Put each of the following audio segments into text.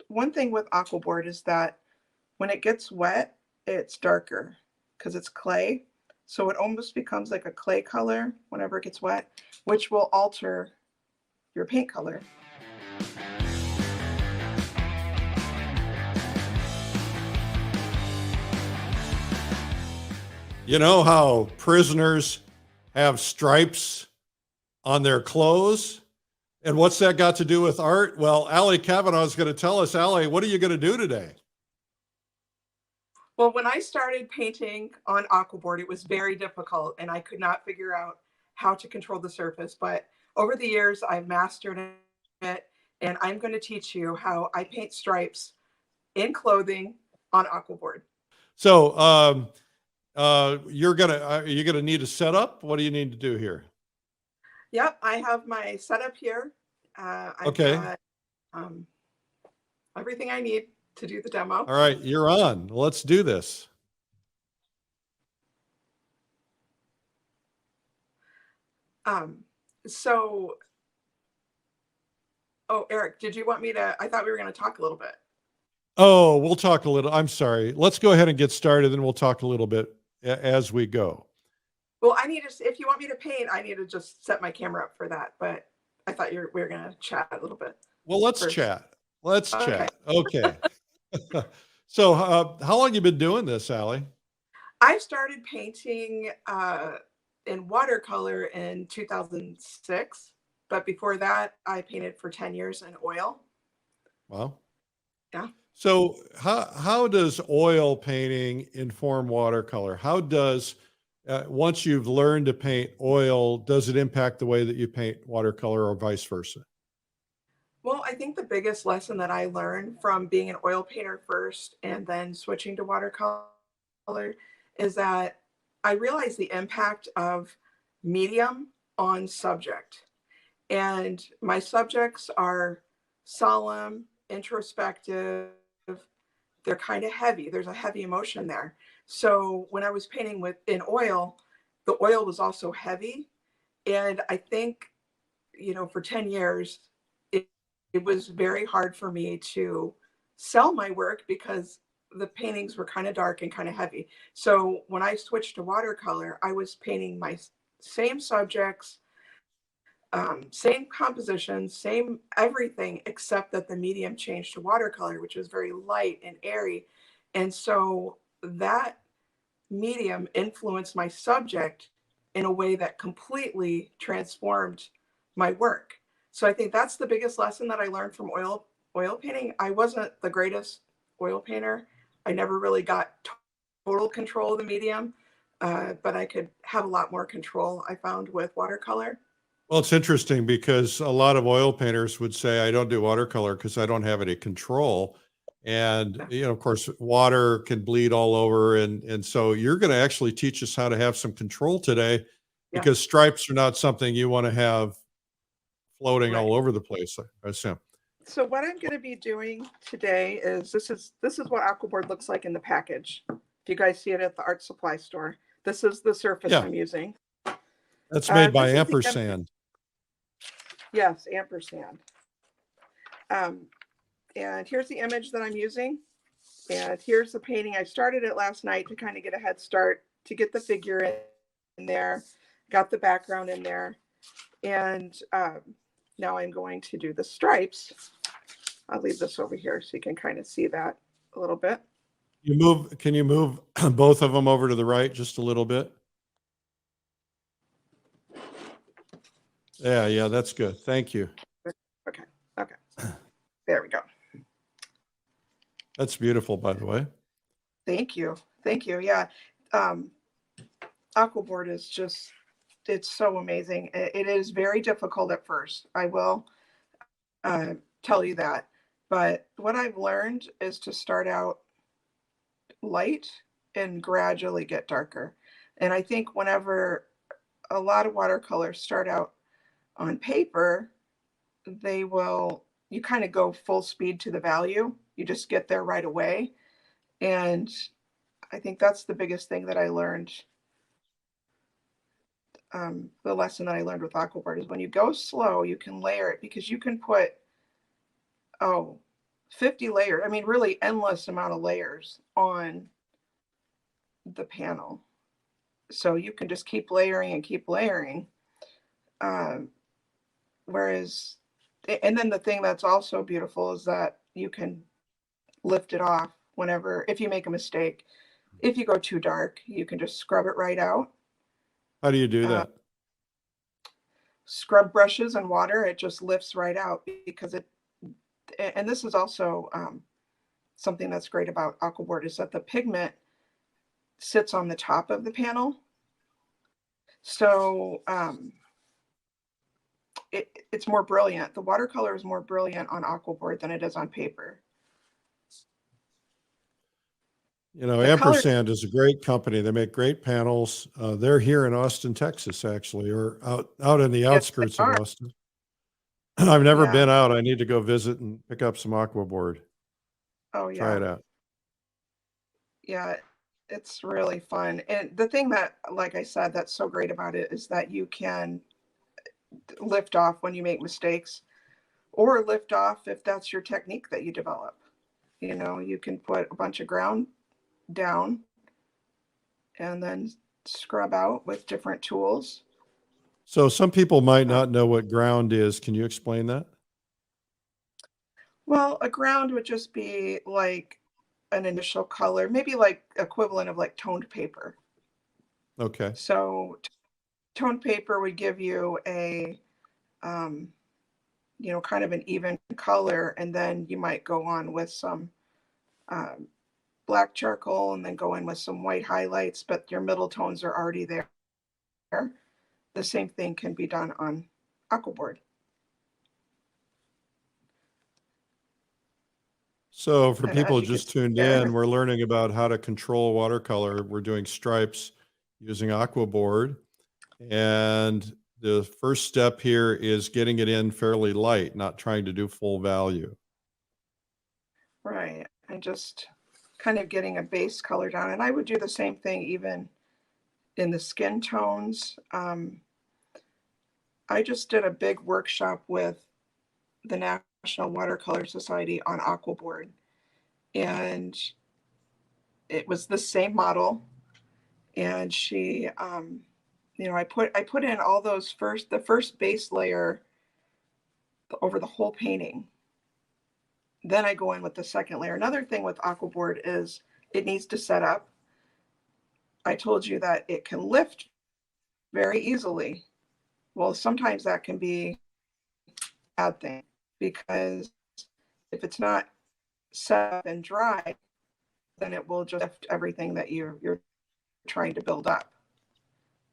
one thing with AquaBoard is that when it gets wet, it's darker because it's clay. So it almost becomes like a clay color whenever it gets wet, which will alter your paint color. You know how prisoners have stripes on their clothes? And what's that got to do with art? Well, Ali Cavanaugh is going to tell us. Ali, what are you going to do today? Well, when I started painting on AquaBoard, it was very difficult and I could not figure out how to control the surface. But over the years, I've mastered it, and I'm going to teach you how I paint stripes in clothing on AquaBoard. So you're gonna need a setup. What do you need to do here? Yep, I have my setup here. I've Okay. got everything I need to do the demo. All right, you're on. Let's do this. So, oh, Eric, did you want me to? I thought we were going to talk a little bit. Oh, we'll talk a little. I'm sorry. Let's go ahead and get started, and we'll talk a little bit as we go. Well, I need to, if you want me to paint, I need to just set my camera up for that. But I thought we were going to chat a little bit. Well, let's chat. Let's chat. Okay. So how long have you been doing this, Ali? I started painting in watercolor in 2006. But before that, I painted for 10 years in oil. Wow. Yeah. So how does oil painting inform watercolor? How does, once you've learned to paint oil, does it impact the way that you paint watercolor or vice versa? Well, I think the biggest lesson that I learned from being an oil painter first and then switching to watercolor is that I realized the impact of medium on subject. And my subjects are solemn, introspective, they're kind of heavy. There's a heavy emotion there. So when I was painting in oil, the oil was also heavy. And I think, for 10 years, it was very hard for me to sell my work because the paintings were kind of dark and kind of heavy. So when I switched to watercolor, I was painting my same subjects, same composition, same everything, except that the medium changed to watercolor, which was very light and airy. And so that medium influenced my subject in a way that completely transformed my work. So I think that's the biggest lesson that I learned from oil painting. I wasn't the greatest oil painter. I never really got total control of the medium, but I could have a lot more control, I found, with watercolor. Well, it's interesting because a lot of oil painters would say, I don't do watercolor because I don't have any control. And, of course, water can bleed all over. And so you're going to actually teach us how to have some control today, because stripes are not something you want to have floating all over the place, I assume. So what I'm going to be doing today is this is what AquaBoard looks like in the package. If you guys see it at the art supply store, this is the surface I'm using. That's made by ampersand. Yes, ampersand. And here's the image that I'm using. And here's the painting. I started it last night to kind of get a head start, to get the figure in there, got the background in there. And now I'm going to do the stripes. I'll leave this over here so you can kind of see that a little bit. Can you move both of them over to the right just a little bit? Yeah, that's good. Thank you. Okay. There we go. That's beautiful, by the way. Thank you. Yeah. AquaBoard is just, it's so amazing. It is very difficult at first. I will tell you that. But what I've learned is to start out light and gradually get darker. And I think whenever a lot of watercolors start out on paper, you kind of go full speed to the value. You just get there right away. And I think that's the biggest thing that I learned. The lesson that I learned with AquaBoard is when you go slow, you can layer it, because you can put, 50 layers. I mean, really endless amount of layers on the panel. So you can just keep layering and keep layering. Um, Whereas, and then the thing that's also beautiful is that you can lift it off whenever, if you make a mistake. If you go too dark, you can just scrub it right out. How do you do that? Scrub brushes and water, it just lifts right out because it, and this is also something that's great about AquaBoard is that the pigment sits on the top of the panel. So it's more brilliant. The watercolor is more brilliant on AquaBoard than it is on paper. You know, The color, Ampersand is a great company. They make great panels. They're here in Austin, Texas, actually, or out in the yes, they outskirts of are. Austin. I've never Yeah. been out. I need to go visit and pick up some AquaBoard. Oh, Try yeah. it out. Yeah. It's really fun. And the thing that, like I said, that's so great about it is that you can lift off when you make mistakes or lift off if that's your technique that you develop. You know, you can put a bunch of ground down and then scrub out with different tools. So some people might not know what ground is. Can you explain that? Well, a ground would just be like an initial color, maybe like equivalent of like toned paper. Okay. So toned paper would give you a, you know, kind of an even color, and then you might go on with some um, black charcoal and then go in with some white highlights, but your middle tones are already there. The same thing can be done on AquaBoard. So for And as people you can just see tuned in, there, we're learning about how to control watercolor. We're doing stripes using AquaBoard. And the first step here is getting it in fairly light, not trying to do full value. right, and just kind of getting a base color down. And I would do the same thing even in the skin tones. I just did a big workshop with the National Watercolor Society on AquaBoard, and it was the same model. And she, you know, I put in all those the first base layer over the whole painting. Then I go in with the second layer. Another thing with AquaBoard is it needs to set up. I told you that it can lift very easily. Well, sometimes that can be a bad thing because if it's not set up and dry, then it will just lift everything that you're trying to build up.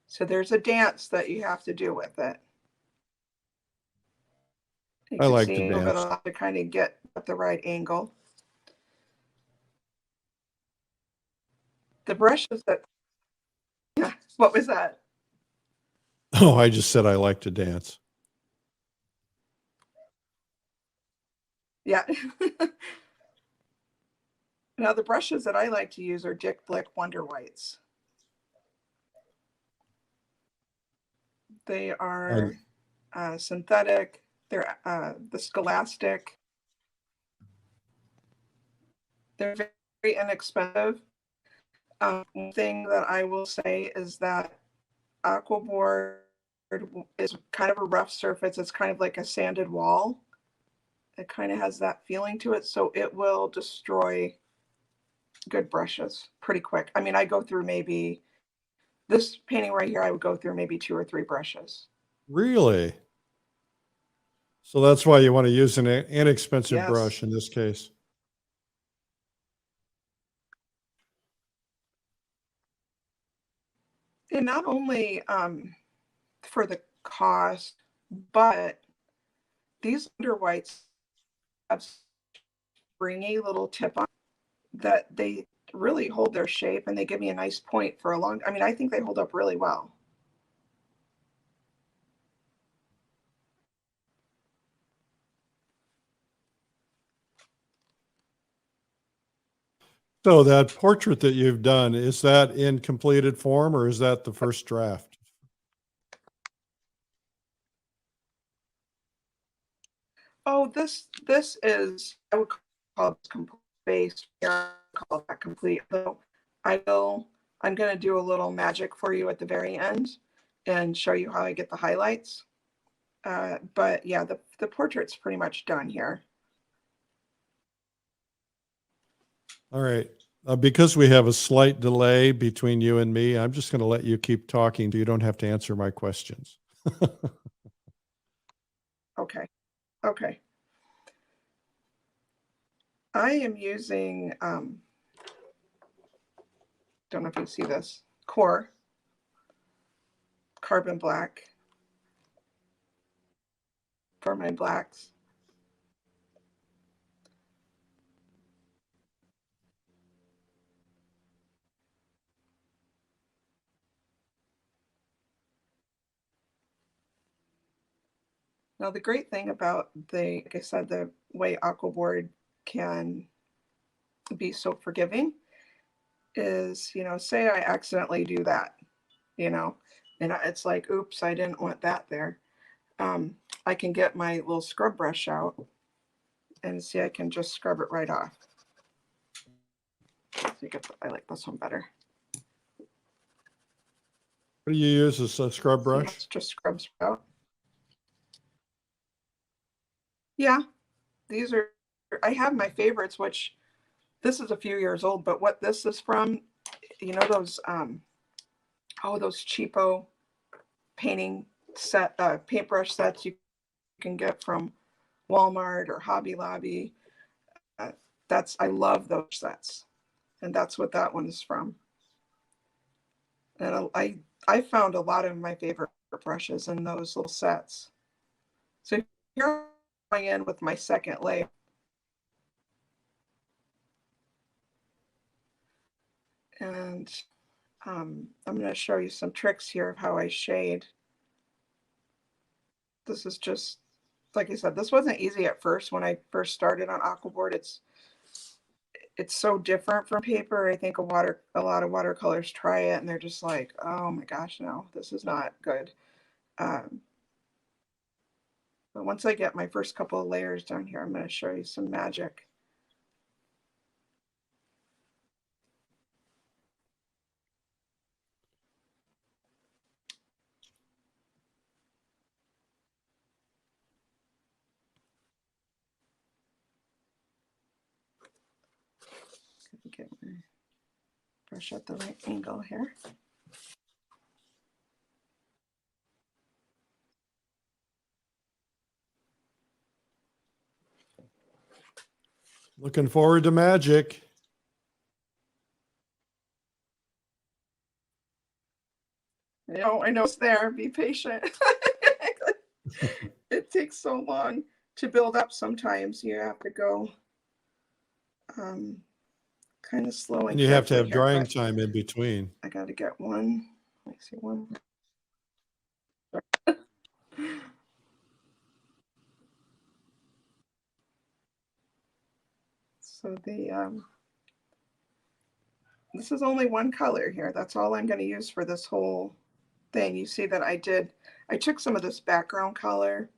So there's a dance that you have to do with it. You I can like to see move it dance. to kind of get at the right angle. The brushes that, yeah, what was that? Oh, I just said I like to dance. Yeah. Now the brushes that I like to use are Dick Blick Wonder Whites. They are synthetic. They're the Scholastic. They're very inexpensive. One thing that I will say is that AquaBoard is kind of a rough surface. It's kind of like a sanded wall. It kind of has that feeling to it, so it will destroy good brushes pretty quick. I mean, I go through maybe this painting right here, I would go through maybe 2 or 3 brushes. Really? So that's why you want to use an inexpensive Yes. brush in this case. And not only for the cost, but these Wonder Whites have springy little tip on that they really hold their shape and they give me a nice point for a long, I mean, I think they hold up really well. So that portrait that you've done, is that in completed form or is that the first draft? Oh, this is, I would call this complete base. I call that complete. So I'm going to do a little magic for you at the very end and show you how I get the highlights. But yeah, the portrait's pretty much done here. All right. Because we have a slight delay between you and me, I'm just going to let you keep talking so you don't have to answer my questions. Okay. Okay. I am using, don't know if you see this, Core Carbon Black for my blacks. Now, the great thing about like I said, the way AquaBoard can be so forgiving is, say I accidentally do that, and it's like, oops, I didn't want that there. I can get my little scrub brush out and see, I can just scrub it right off. I like this one better. What do you use as a scrub brush? It just scrubs out. Yeah, these are, I have my favorites, which this is a few years old, but what this is from, those, those cheapo painting set, paintbrush sets you can get from Walmart or Hobby Lobby. I love those sets. And that's what that one is from. And I found a lot of my favorite brushes in those little sets. So here I'm going in with my second layer. And I'm going to show you some tricks here of how I shade. This is just, like I said, this wasn't easy at first when I first started on AquaBoard. It's so different from paper. I think a lot of watercolors try it and they're just like, oh my gosh, no, this is not good. But once I get my first couple of layers down here, I'm going to show you some magic. Get my brush at the right angle here. Looking forward to magic. I know it's there. Be patient. It takes so long to build up. Sometimes you have to go kind of slow. And you have to have drying time in between. I got to get one. Let me see one. So this is only one color here. That's all I'm going to use for this whole thing. You see that I took some of this background color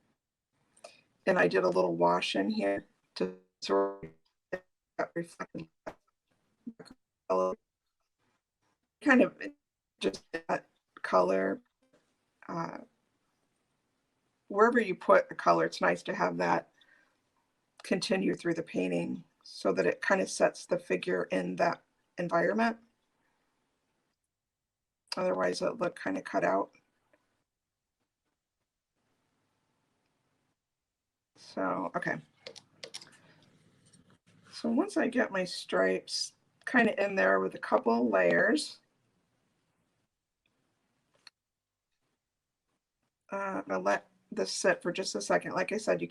and I did a little wash in here to sort of reflect color. Kind of just that color. Wherever you put a color, it's nice to have that continue through the painting so that it kind of sets the figure in that environment. Otherwise it'll look kind of cut out. So, okay. So once I get my stripes kind of in there with a couple layers, I'll let this sit for just a second. Like I said, you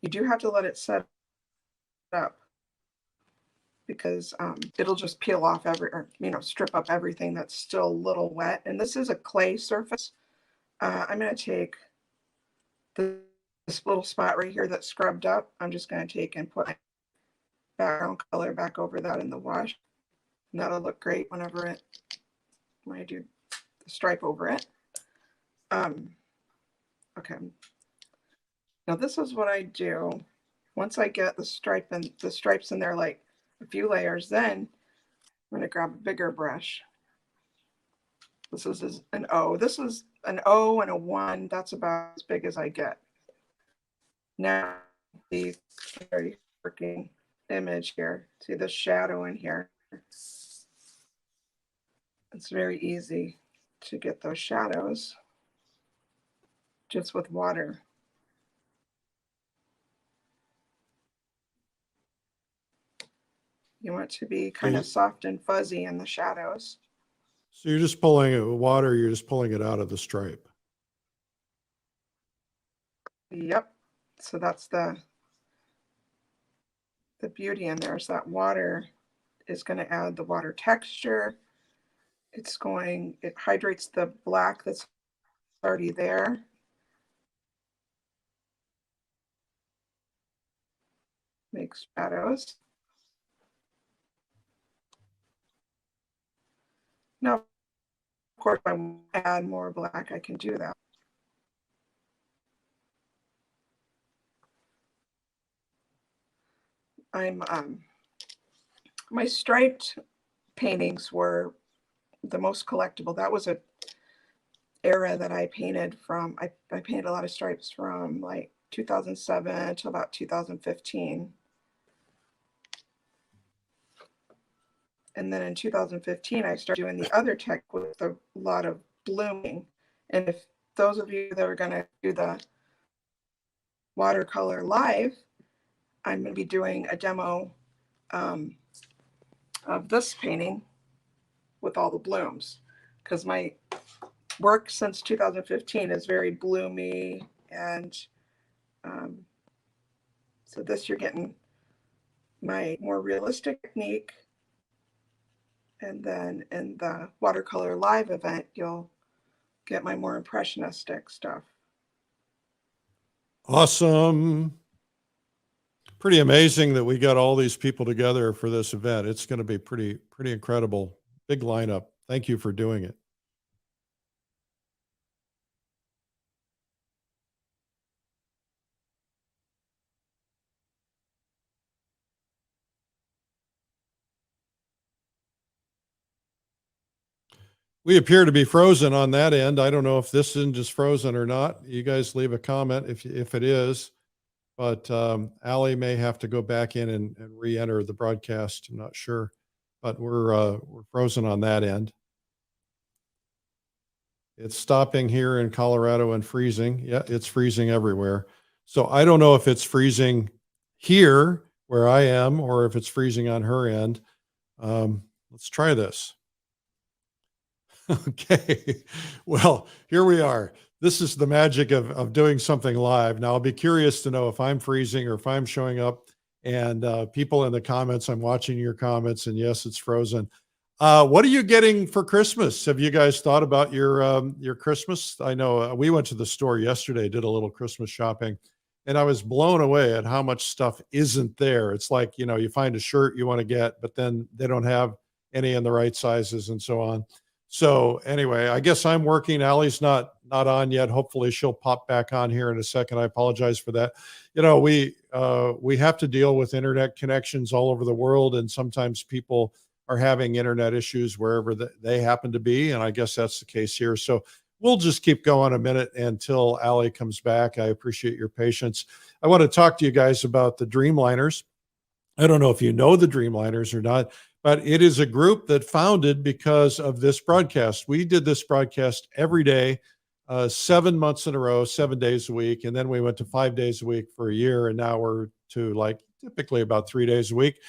do have to let it set up because it'll just peel off strip up everything that's still a little wet. And this is a clay surface. I'm going to take this little spot right here that's scrubbed up. I'm just going to take and put background color back over that in the wash. And that'll look great when I do the stripe over it. Okay. Now this is what I do Once I get the stripes in there, like a few layers, then I'm gonna grab a bigger brush. This is an O. This is an O and a 1. That's about as big as I get. Now, the very working image here. See the shadow in here. It's very easy to get those shadows just with water. You want to be kind of soft and fuzzy in the shadows. So you're just pulling it with water, you're just pulling it out of the stripe. Yep. So that's the beauty in there is that water is going to add the water texture. It hydrates the black that's already there. Makes shadows. Now, of course, if I want to add more black, I can do that. My striped paintings were the most collectible. That was a era that I painted from. I painted a lot of stripes from like 2007 to about 2015. And then in 2015, I started doing the other tech with a lot of blooming. And if those of you that are going to do the watercolor live, I'm going to be doing a demo of this painting with all the blooms, because my work since 2015 is very bloomy. And so this, you're getting my more realistic technique. And then in the watercolor live event, you'll get my more impressionistic stuff. Awesome. Pretty amazing that we got all these people together for this event. It's going to be pretty incredible. Big lineup. Thank you for doing it. We appear to be frozen on that end. I don't know if this end is frozen or not. You guys leave a comment if it is. But Ali may have to go back in and re-enter the broadcast. I'm not sure, but we're frozen on that end. It's stopping here in Colorado and freezing. Yeah, it's freezing everywhere. So I don't know if it's freezing here where I am or if it's freezing on her end. Let's try this. Okay. Well, here we are. This is the magic of doing something live. Now, I'll be curious to know if I'm freezing or if I'm showing up. And people in the comments, I'm watching your comments, and yes, it's frozen. What are you getting for Christmas? Have you guys thought about your Christmas? I know we went to the store yesterday, did a little Christmas shopping, and I was blown away at how much stuff isn't there. It's like, you find a shirt you want to get, but then they don't have any in the right sizes and so on. So anyway, I guess I'm working. Allie's not on yet. Hopefully she'll pop back on here in a second. I apologize for that. We have to deal with internet connections all over the world, and sometimes people are having internet issues wherever they happen to be, and I guess that's the case here. So we'll just keep going a minute until Allie comes back. I appreciate your patience. I want to talk to you guys about the Dreamliners. I don't know if you know the Dreamliners or not, but it is a group that founded because of this broadcast. We did this broadcast every day, 7 months in a row, 7 days a week. And then we went to 5 days a week for a year. And now we're to like typically about 3 days a week.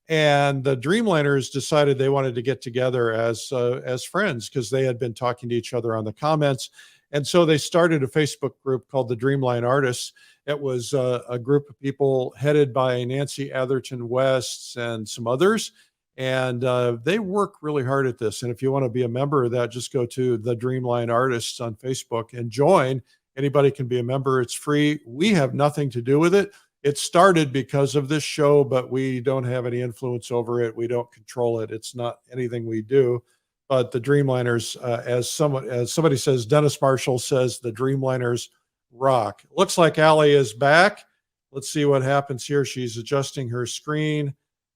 And the Dreamliners decided they wanted to get together as friends because they had been talking to each other on the comments. And so they started a Facebook group called the Dreamline Artists. It was a group of people headed by Nancy Atherton West and some others. And they work really hard at this. And if you want to be a member of that, just go to the Dreamline Artists on Facebook and join. Anybody can be a member. It's free. We have nothing to do with it. It started because of this show, but we don't have any influence over it. We don't control it. It's not anything we do. But the Dreamliners, as somebody says, Dennis Marshall says, the Dreamliners rock. Looks like Allie is back. let's see what happens here. She's adjusting her screen,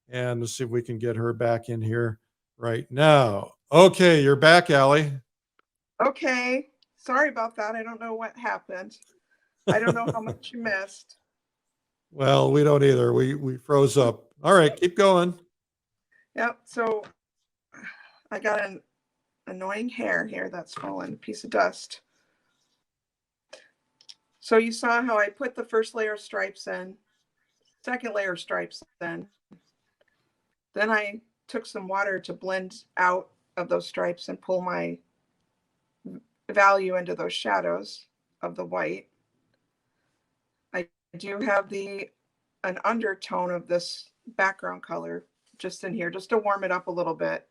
and let's see if we can get her back in here right now. Okay, you're back, Ali. Okay. Sorry about that. I don't know what happened. I don't know how much you missed. Well, we don't either. We froze up. All right, keep going. Yep. So I got an annoying hair here that's fallen, a piece of dust. So you saw how I put the first layer of stripes in, second layer of stripes in. Then I took some water to blend out of those stripes and pull my value into those shadows of the white. I do have an undertone of this background color just in here, just to warm it up a little bit.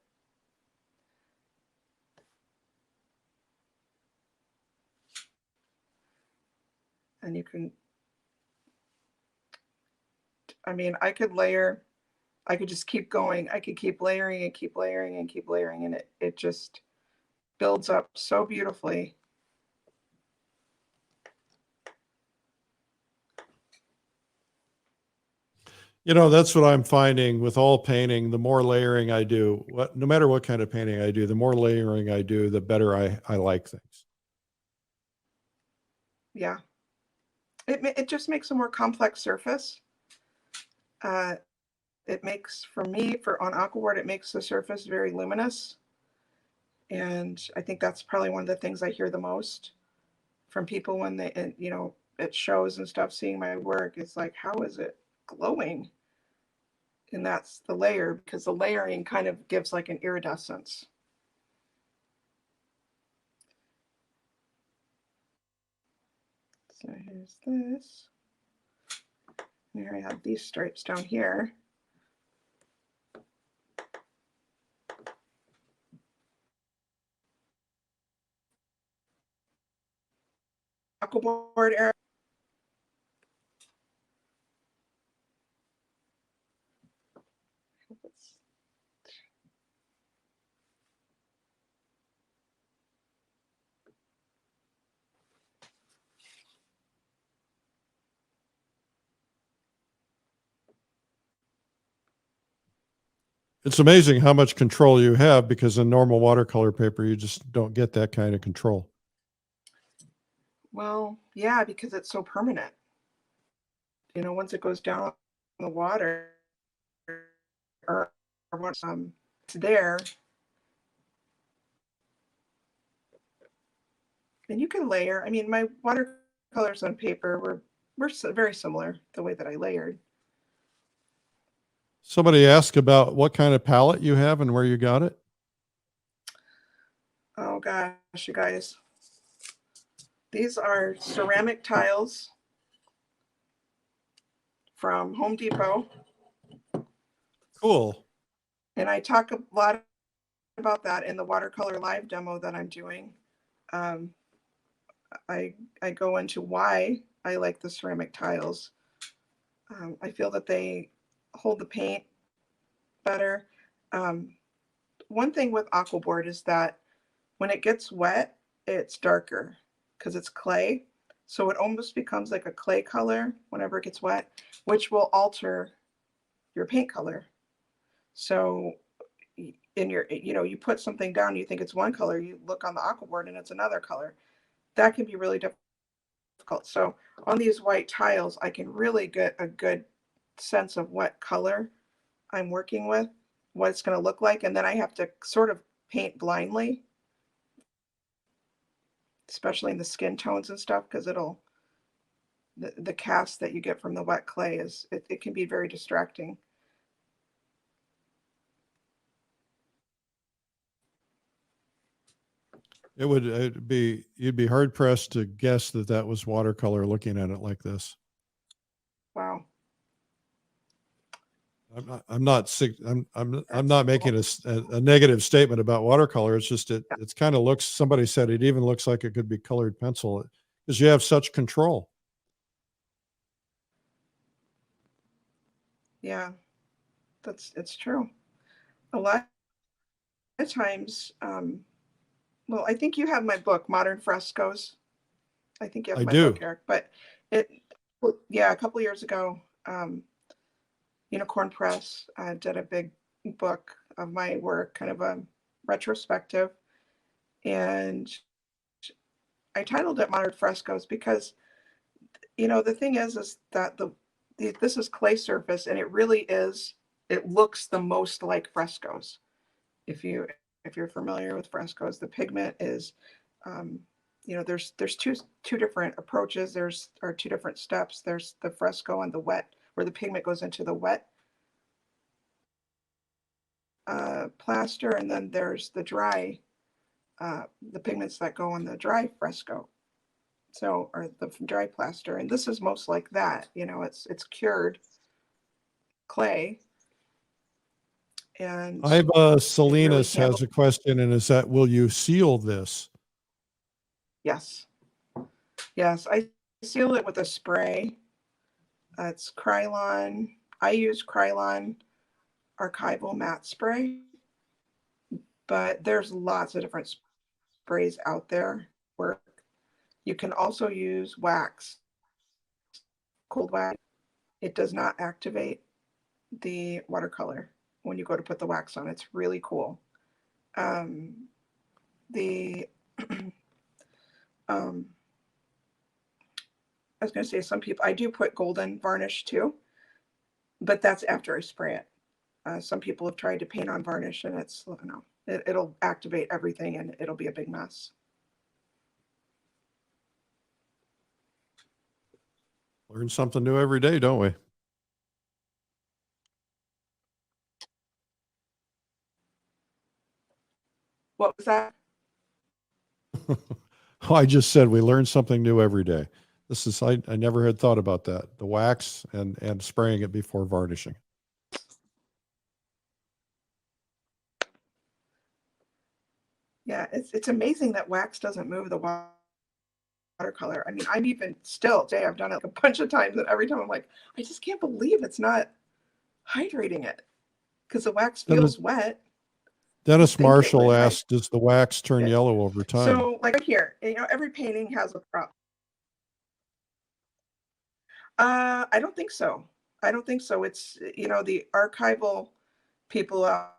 And you can, I mean, I could just keep going. I could keep layering and keep layering and keep layering, and it just builds up so beautifully. You know, that's what I'm finding with all painting. The more layering I do, no matter what kind of painting I do, the more layering I do, the better I like things. Yeah. It just makes a more complex surface. It makes, for me, on AquaBoard, it makes the surface very luminous. And I think that's probably one of the things I hear the most from people when they, at shows and stuff, seeing my work. It's like, how is it glowing? And that's the layer, because the layering kind of gives like an iridescence. So here's this. Here I have these stripes down here. AquaBoard area. It's amazing how much control you have, because in normal watercolor paper, you just don't get that kind of control. Well, yeah, because it's so permanent. Once it goes down in the water, or once it's there, and you can layer. I mean, my watercolors on paper were very similar, the way that I layered. Somebody asked about what kind of palette you have and where you got it. Oh gosh, you guys. These are ceramic tiles from Home Depot. Cool. And I talk a lot about that in the watercolor live demo that I'm doing. I go into why I like the ceramic tiles. I feel that they hold the paint better. One thing with AquaBoard is that when it gets wet, it's darker because it's clay. So it almost becomes like a clay color whenever it gets wet, which will alter your paint color. So in your, you put something down, you think it's one color, you look on the AquaBoard and it's another color. That can be really difficult. So on these white tiles, I can really get a good sense of what color I'm working with, what it's going to look like. And then I have to sort of paint blindly, especially in the skin tones and stuff, because the cast that you get from the wet clay it can be very distracting. It'd be, you'd be hard pressed to guess that was watercolor looking at it like this. Wow. I'm not making a negative statement about watercolor. It's just, it's kind of looks, somebody said it even looks like it could be colored pencil, because you have such control. Yeah, it's true. A lot of times, well, I think you have my book, Modern Frescoes. I think you have I my do. book, Eric, but it yeah, a couple of years ago, Unicorn Press did a big book of my work, kind of a retrospective, and I titled it Modern Frescoes because, the thing is that this is clay surface, and it really is, it looks the most like frescoes. If you're familiar with frescoes, the pigment is, there's two different approaches. Or two different steps. There's the fresco and the wet, where the pigment goes into the wet plaster, and then there's the dry, the pigments that go on the dry fresco. So, or the dry plaster, and this is most like that. It's cured clay, and Salinas has a question, and is that, will you seal this? Yes. Yes, I seal it with a spray. It's Krylon. I use Krylon archival matte spray, but there's lots of different sprays out there. You can also use wax, cold wax. It does not activate the watercolor when you go to put the wax on. It's really cool. The I was going to say, some people, I do put golden varnish too, but that's after I spray it. Some people have tried to paint on varnish, and it'll activate everything, and it'll be a big mess. Learn something new every day, don't we? What was that? I just said we learn something new every day. This is, I never had thought about that. The wax and spraying it before varnishing. Yeah, it's amazing that wax doesn't move the watercolor. I mean, I'm even still today, I've done it like a bunch of times, and every time I'm like, I just can't believe it's not hydrating it, because the wax feels wet. Dennis Marshall asked, does the wax turn yellow over time? So like right here, every painting has a problem. I don't think so. I don't think so. It's, the archival people out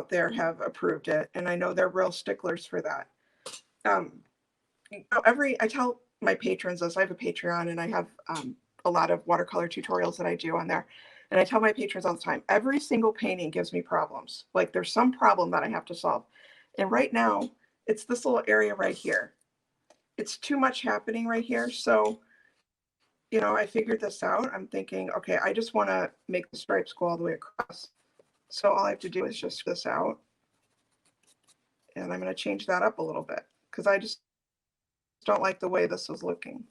there have approved it, and I know they're real sticklers for that. I tell my patrons this. I have a Patreon, and I have a lot of watercolor tutorials that I do on there. And I tell my patrons all the time, every single painting gives me problems. Like, there's some problem that I have to solve. And right now, it's this little area right here. It's too much happening right here. So, I figured this out. I'm thinking, okay, I just want to make the stripes go all the way across. So all I have to do is just this out. And I'm going to change that up a little bit, because I just don't like the way this is looking.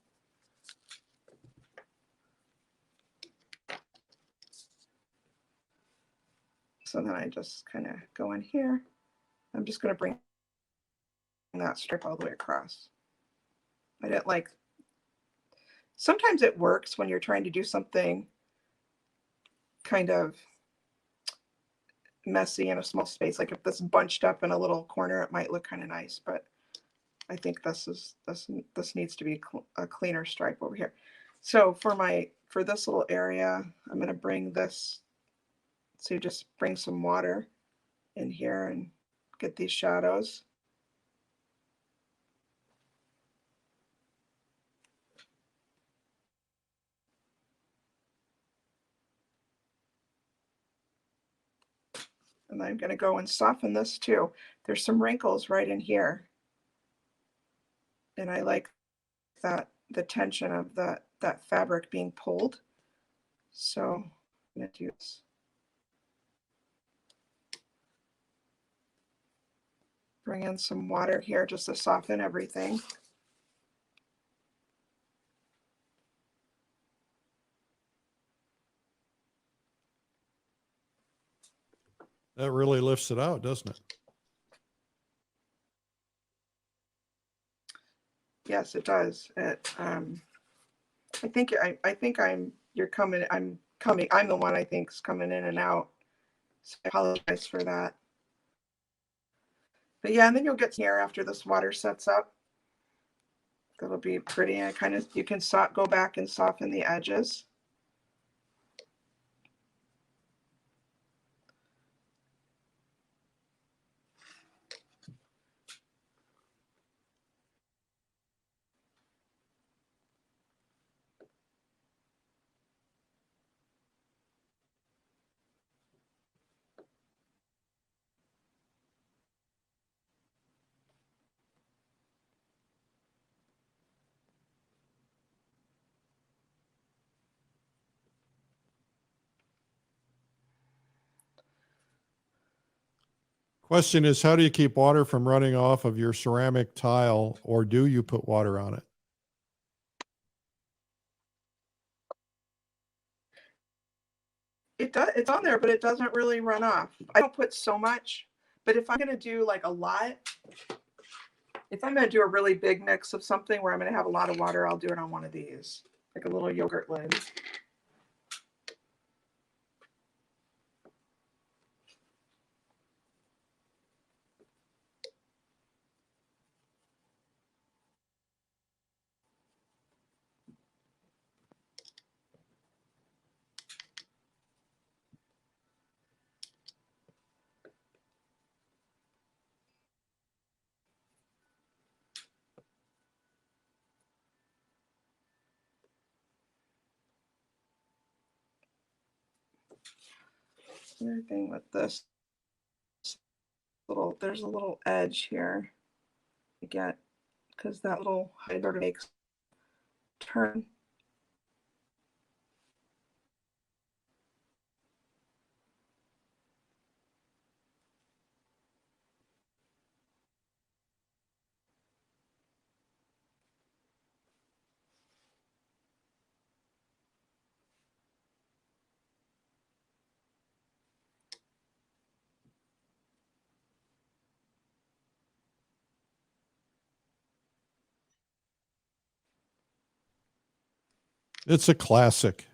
So then I just kind of go in here. I'm just going to bring that strip all the way across. I didn't like, sometimes it works when you're trying to do something kind of messy in a small space. Like if this bunched up in a little corner, it might look kind of nice, but I think this needs to be a cleaner stripe over here. So for this little area, I'm going to bring this, so you just bring some water in here and get these shadows. And I'm going to go and soften this too. There's some wrinkles right in here. And I like that, the tension of that fabric being pulled. So I'm going to do this. Bring in some water here just to soften everything. That really lifts it out, doesn't it? Yes, it does. I'm the one I think is coming in and out. So I apologize for that. But yeah, and then you'll get here after this water sets up. That'll be pretty. And kind of, you can go back and soften the edges. Question is, how do you keep water from running off of your ceramic tile, or do you put water on it? It's on there, but it doesn't really run off. I don't put so much, but if I'm going to do like a lot, if I'm going to do a really big mix of something where I'm going to have a lot of water, I'll do it on one of these, like a little yogurt lid. Another thing with this there's a little edge here to get, because that little hider makes turn. It's a classic.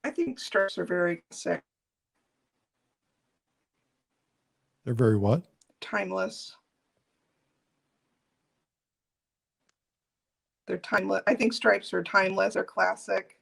I think stripes are very sick, They're very what? timeless. They're timeless. I think stripes are timeless. They're classic.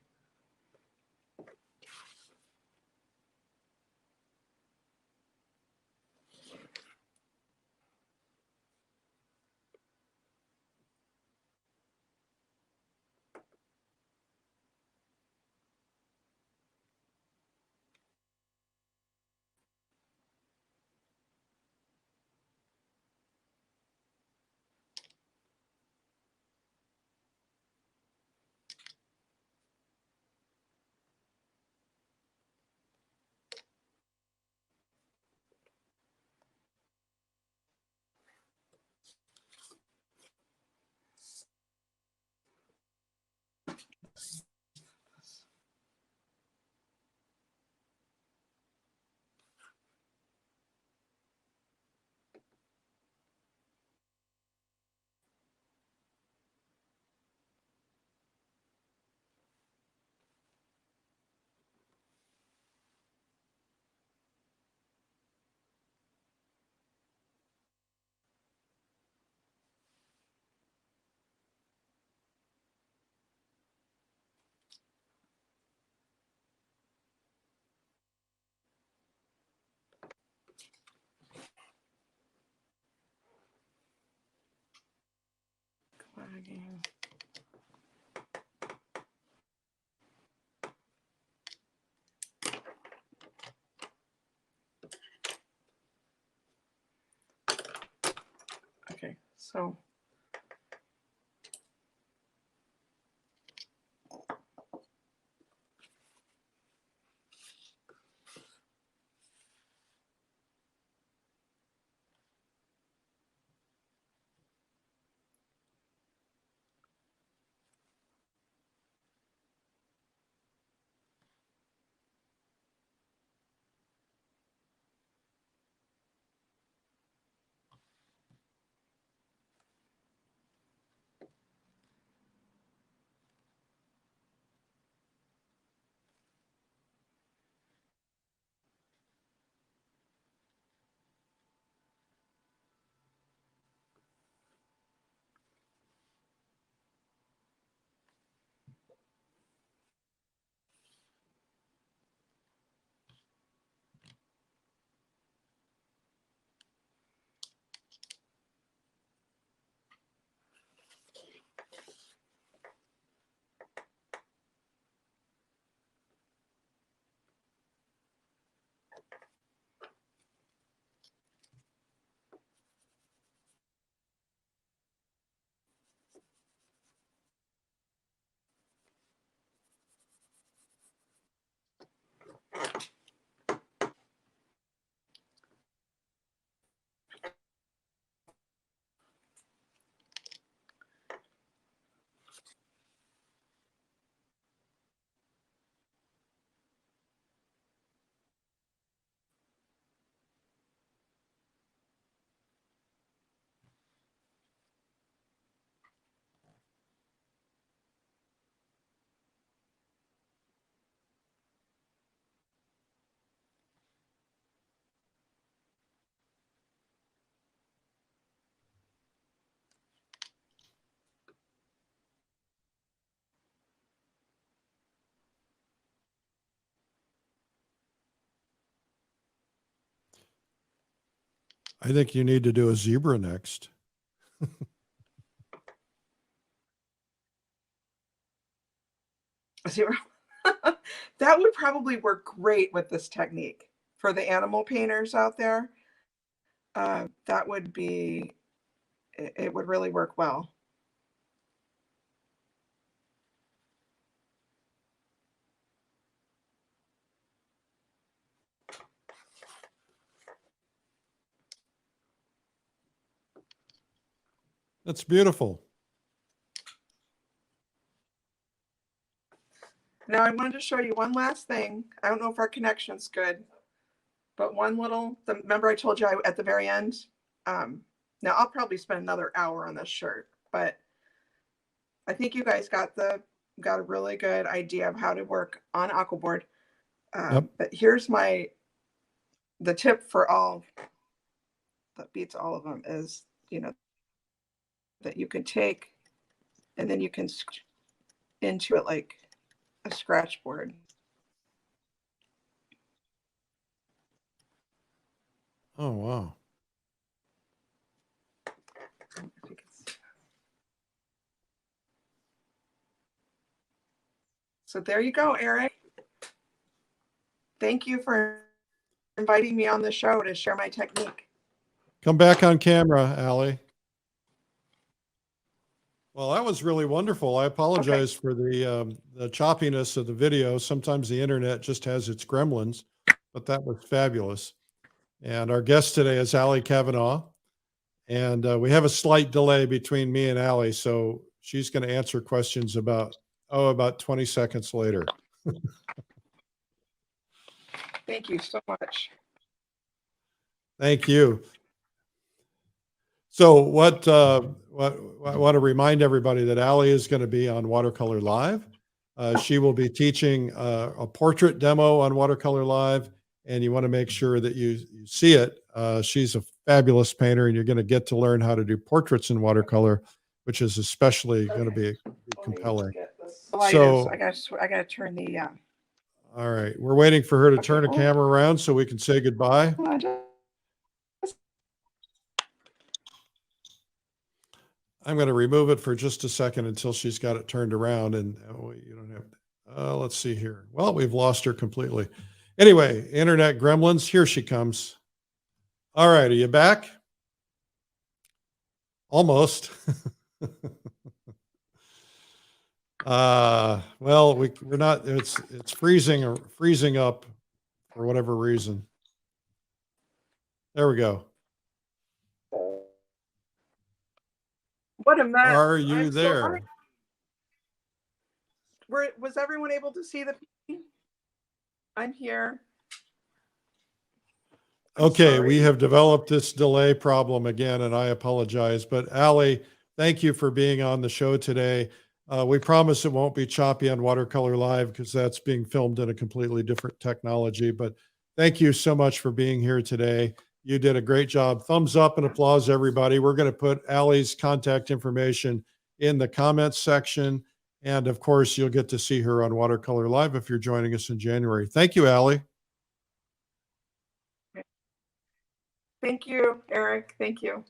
Okay, so I think you need to do a zebra next. Zero. That would probably work great with this technique for the animal painters out there. That would be, it would really work well. That's beautiful. Now I wanted to show you one last thing. I don't know if our connection's good, but one little, remember I told you at the very end, now I'll probably spend another hour on this shirt, but I think you guys got a really good idea of how to work on AquaBoard. Yep. But here's the tip for all that beats all of them is, that you can take and then you can into it like a Scratchboard. Oh, wow. So there you go, Eric. Thank you for inviting me on the show to share my technique. Come back on camera, Ali. Well, that was really wonderful. I apologize for the choppiness of the video. Sometimes the internet just has its gremlins, but that was fabulous. And our guest today is Ali Cavanaugh. And we have a slight delay between me and Ali, so she's going to answer questions about 20 seconds later. Thank you so much. Thank you. So what I want to remind everybody that Ali is going to be on Watercolor Live. She will be teaching a portrait demo on Watercolor Live, and you want to make sure that you see it. She's a fabulous painter, and you're going to get to learn how to do portraits in watercolor, which is especially going to be compelling. So I got to turn the. All right, we're waiting for her to turn a camera around so we can say goodbye. I'm going to remove it for just a second until she's got it turned around, and you don't have. Let's see here. Well, we've lost her completely. Anyway, internet gremlins. Here she comes. All right, are you back? Almost. Well, we're not. It's freezing up for whatever reason. There we go. What a mess. Are you there? Was everyone able to see the? I'm here. Okay, we have developed this delay problem again, and I apologize. But Ali, thank you for being on the show today. We promise it won't be choppy on Watercolor Live because that's being filmed in a completely different technology. But thank you so much for being here today. You did a great job. Thumbs up and applause, everybody. We're going to put Ali's contact information in the comments section. And of course, you'll get to see her on Watercolor Live if you're joining us in January. Thank you, Ali. Thank you, Eric. Thank you.